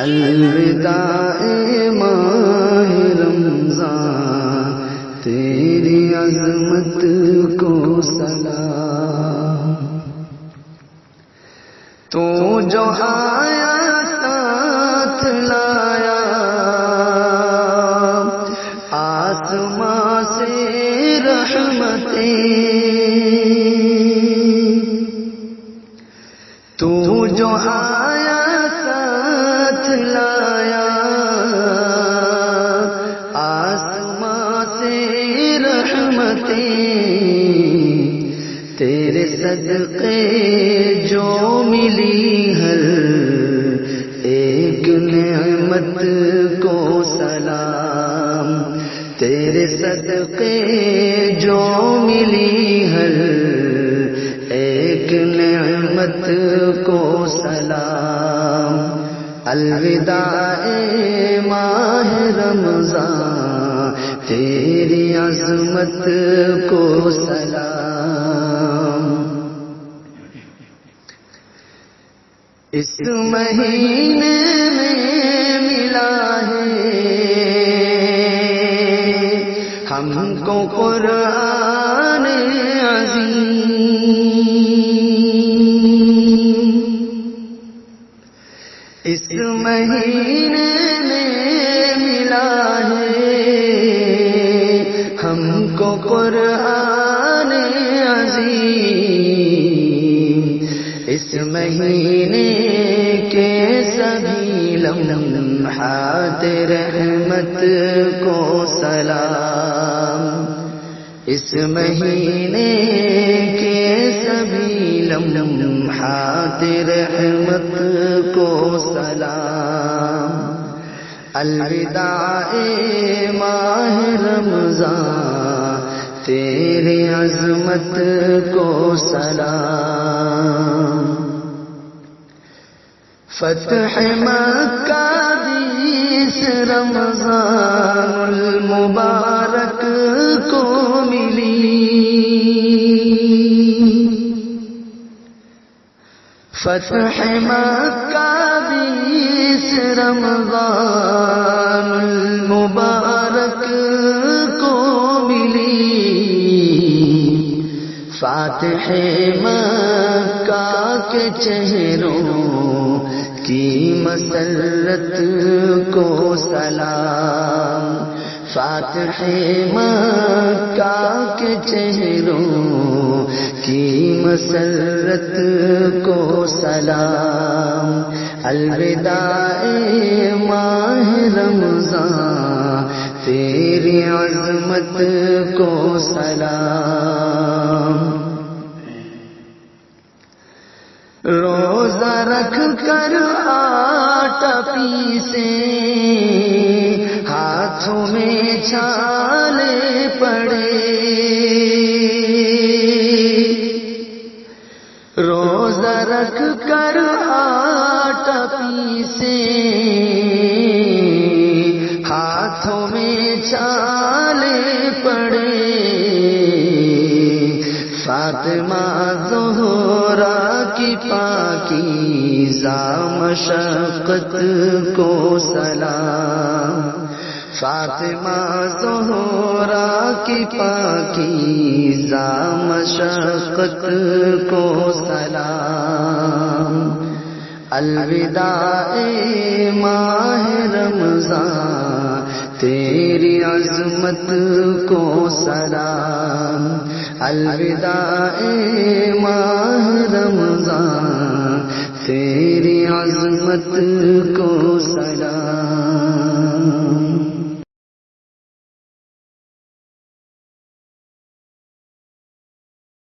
الوداع ماہ رمضان تیری عظمت کو سلام. تو جو آیا ساتھ لایا آسماں سے رحمتیں، تو جو آیا ساتھ لایا آسماں سے رحمتیں، تیرے صدقے جو ملی ہر ایک نعمت کو سلام. تیرے صدقے جو ملی ہر ایک نعمت کو سلام. الوداع ماہ رمضان تیری عظمت کو سلام. اس مہینے میں ملا ہے ہم کو قرآن عظیم. اس مہینے میں ملا ہے ہم کو قرآن عظیم. اس مہینے کے سبھی لمحات رحمت کو سلام. اس مہینے کے سبھی لمحات رحمت کو سلام. الوداع ماہ رمضان تیری عظمت کو سلام. فتح مکہ 20 رمضان المبارک کو ملی. فتح مکہ 20 رمضان المبارک کو ملی. فاتح مکہ کے چہروں کی مسرت کو سلام. فاتح مکہ کے چہروں کی مسرت کو سلام. الوداع ماہ رمضان تیری عظمت کو سلام. روزہ رکھ کر آٹا پیسے ہاتھوں میں چھالے پڑے. روزہ رکھ کر آٹا پیسے ہاتھوں میں چھالے پڑے. فاطمہ زہرا کی پاکیزہ مشقت کو سلام. فاطمہ زہرا کی پاکیزہ مشقت کو سلام. الوداع ماہ رمضان تیری عظمت کو سلام. الوداع ماہ رمضان تیری عظمت کو سلام.